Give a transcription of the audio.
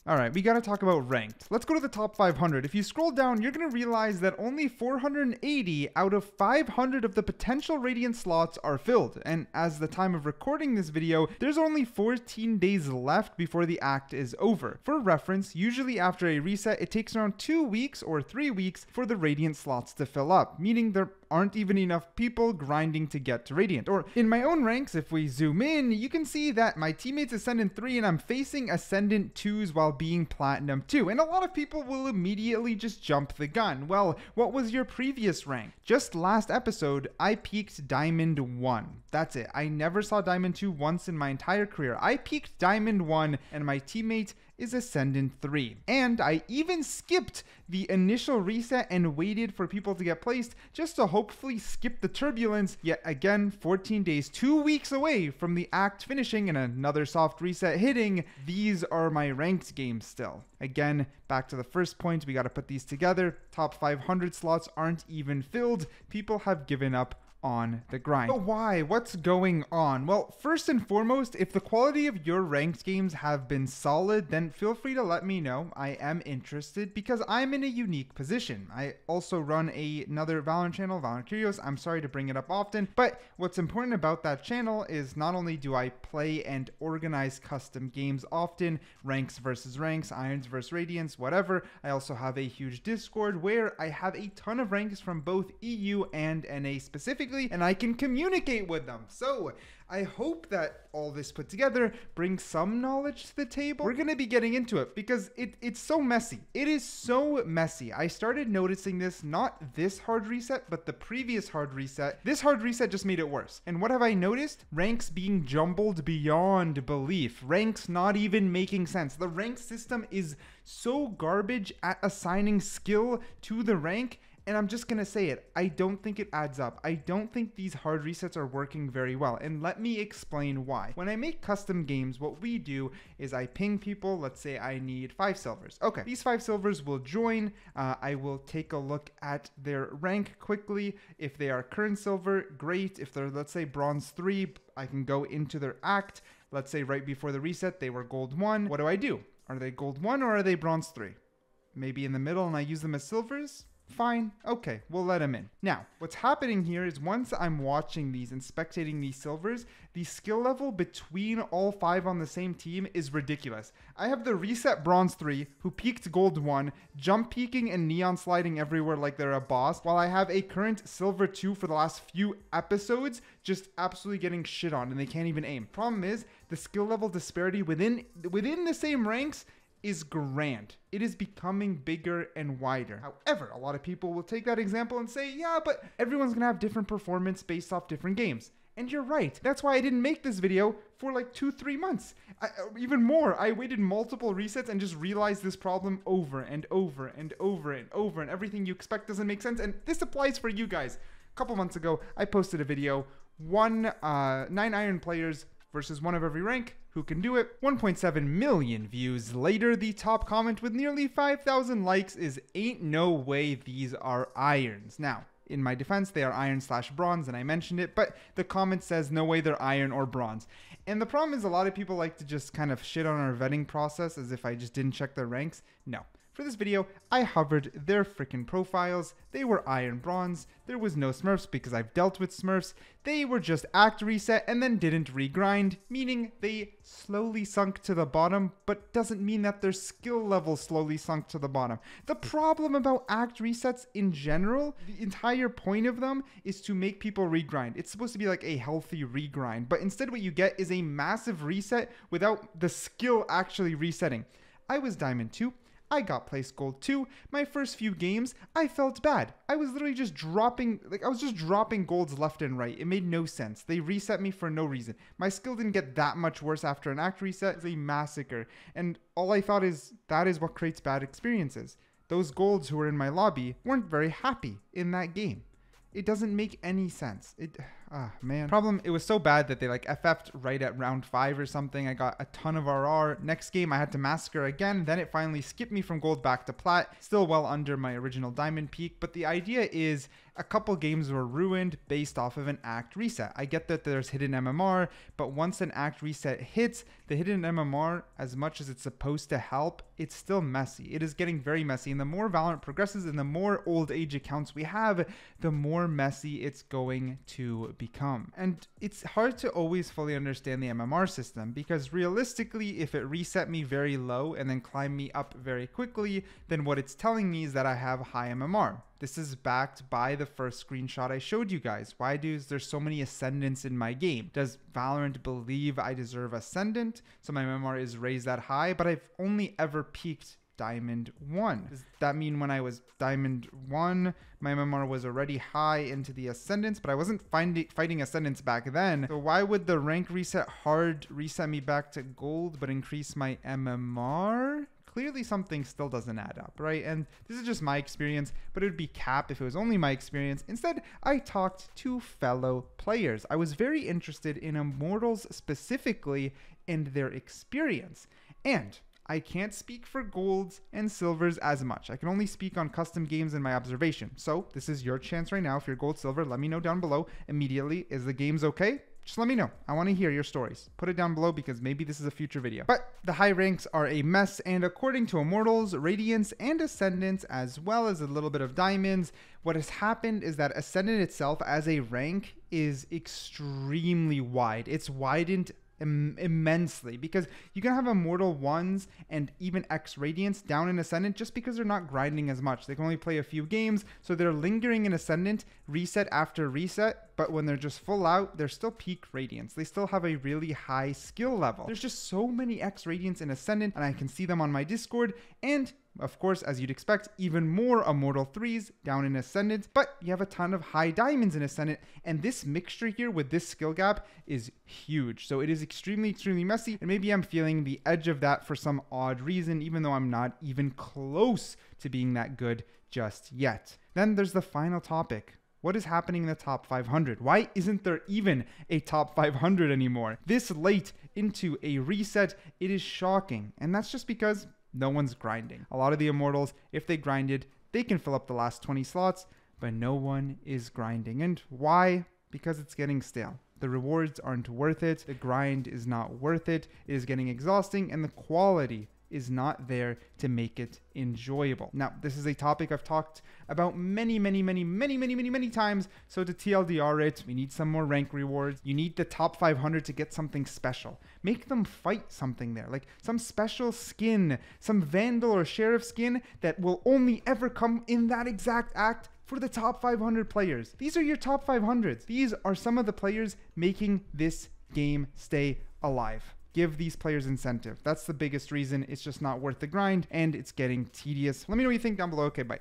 All right, we got to talk about ranked. Let's go to the top 500. If you scroll down, you're going to realize that only 480 out of 500 of the potential Radiant slots are filled. And as the time of recording this video, there's only 14 days left before the act is over. For reference, usually after a reset, it takes around 2 weeks or 3 weeks for the Radiant slots to fill up, meaning there aren't even enough people grinding to get to Radiant. Or in my own ranks, if we zoom in, you can see that my teammate's Ascendant 3 and I'm facing Ascendant 2s while being Platinum 2. And a lot of people will immediately just jump the gun. Well, what was your previous rank? Just last episode, I peaked Diamond 1. That's it. I never saw Diamond 2 once in my entire career. I peaked Diamond 1 and my teammate is Ascendant 3. And I even skipped the initial reset and waited for people to get placed just to hopefully skip the turbulence. Yet again, 14 days, 2 weeks away from the act finishing and another soft reset hitting. These are my ranked games still. Again, back to the first point, we got to put these together. Top 500 slots aren't even filled. People have given up on the grind. But why? What's going on? Well, first and foremost, if the quality of your ranked games have been solid, then feel free to let me know. I am interested because I'm in a unique position. I also run another Valorant channel, Valorant Curios. I'm sorry to bring it up often, but what's important about that channel is not only do I play and organize custom games often, ranks versus ranks, irons versus radiants, whatever, I also have a huge Discord where I have a ton of ranks from both EU and NA specifically, and I can communicate with them. So I hope that all this put together brings some knowledge to the table. We're gonna be getting into it because it's so messy. It is so messy. I started noticing this, not this hard reset, but the previous hard reset. This hard reset just made it worse. And what have I noticed? Ranks being jumbled beyond belief. Ranks not even making sense. The rank system is so garbage at assigning skill to the rank. And I'm just going to say it, I don't think it adds up. I don't think these hard resets are working very well. And let me explain why. When I make custom games, what we do is I ping people. Let's say I need 5 silvers. Okay, these 5 silvers will join. I will take a look at their rank quickly. If they are current silver, great. If they're, let's say, bronze 3, I can go into their act. Let's say right before the reset, they were gold 1. What do? Are they gold 1 or are they bronze 3? Maybe in the middle and I use them as silvers? Fine, okay, we'll let him in. Now, what's happening here is once I'm watching these and spectating these silvers, the skill level between all 5 on the same team is ridiculous. I have the reset bronze 3 who peaked gold 1, jump peaking and neon sliding everywhere like they're a boss, while I have a current silver 2 for the last few episodes just absolutely getting shit on and they can't even aim. Problem is, the skill level disparity within the same ranks is grand. It is becoming bigger and wider. However, a lot of people will take that example and say, yeah, but everyone's gonna have different performance based off different games. And you're right. That's why I didn't make this video for like 2-3 months. Even more, I waited multiple resets and just realized this problem over and over and over and over, and everything you expect doesn't make sense. And this applies for you guys. A couple months ago, I posted a video, 9 iron players versus 1 of every rank. Who can do it? 1.7 million views later, the top comment with nearly 5,000 likes is "Ain't no way these are irons." Now, in my defense, they are iron/bronze, and I mentioned it, but the comment says no way they're iron or bronze. And the problem is a lot of people like to just kind of shit on our vetting process as if I just didn't check their ranks. No. For this video, I hovered their freaking profiles. They were iron bronze. There was no smurfs because I've dealt with smurfs. They were just act reset and then didn't regrind, meaning they slowly sunk to the bottom, but doesn't mean that their skill level slowly sunk to the bottom. The problem about act resets in general, the entire point of them is to make people regrind. It's supposed to be like a healthy regrind, but instead what you get is a massive reset without the skill actually resetting. I was Diamond 2. I got placed gold 2. My first few games, I felt bad. I was literally just dropping, golds left and right. It made no sense. They reset me for no reason. My skill didn't get that much worse after an act reset. It was a massacre. And all I thought is, that is what creates bad experiences. Those golds who were in my lobby weren't very happy in that game. It doesn't make any sense. Ah, man. Problem, it was so bad that they like FF'd right at round 5 or something. I got a ton of RR. Next game, I had to massacre again. Then it finally skipped me from gold back to plat. Still well under my original diamond peak. But the idea is a couple games were ruined based off of an act reset. I get that there's hidden MMR, but once an act reset hits, the hidden MMR, as much as it's supposed to help, it's still messy. It is getting very messy. And the more Valorant progresses and the more old age accounts we have, the more messy it's going to become. And it's hard to always fully understand the MMR system, because realistically, if it reset me very low and then climbed me up very quickly, then what it's telling me is that I have high MMR. This is backed by the first screenshot I showed you guys. Why is there so many ascendants in my game? Does Valorant believe I deserve ascendant, so my MMR is raised that high? But I've only ever peaked Diamond 1. Does that mean when I was Diamond 1, my MMR was already high into the Ascendants, but I wasn't fighting Ascendants back then? So why would the rank reset hard reset me back to gold, but increase my MMR? Clearly something still doesn't add up, right? And this is just my experience, but it would be cap if it was only my experience. Instead, I talked to fellow players. I was very interested in Immortals specifically and their experience. And I can't speak for golds and silvers as much. I can only speak on custom games and my observation. So this is your chance right now. If you're gold, silver, let me know down below immediately. Is the games okay? Just let me know. I want to hear your stories. Put it down below because maybe this is a future video. But the high ranks are a mess, and according to Immortals, Radiants, and Ascendants, as well as a little bit of Diamonds, what has happened is that Ascendant itself as a rank is extremely wide. It's widened immensely, because you can have Immortal 1s and even X Radiants down in Ascendant just because they're not grinding as much. They can only play a few games, so they're lingering in Ascendant reset after reset, but when they're just full out, they're still peak Radiants. They still have a really high skill level. There's just so many X Radiants in Ascendant, and I can see them on my Discord, and of course, as you'd expect, even more Immortal 3s down in Ascendant, but you have a ton of high Diamonds in Ascendant, and this mixture here with this skill gap is huge. So it is extremely, extremely messy, and maybe I'm feeling the edge of that for some odd reason, even though I'm not even close to being that good just yet. Then there's the final topic. What is happening in the top 500? Why isn't there even a top 500 anymore? This late into a reset, it is shocking, and that's just because no one's grinding. A lot of the Immortals, if they grinded, they can fill up the last 20 slots, but no one is grinding. And why? Because it's getting stale. The rewards aren't worth it. The grind is not worth it. It is getting exhausting, and the quality is not there to make it enjoyable. Now, this is a topic I've talked about many times. So to TLDR it, we need some more rank rewards. You need the top 500 to get something special. Make them fight something there, like some special skin, some Vandal or Sheriff skin that will only ever come in that exact act for the top 500 players. These are your top 500s. These are some of the players making this game stay alive. Give these players incentive. That's the biggest reason. It's just not worth the grind, and it's getting tedious. Let me know what you think down below. Okay, bye.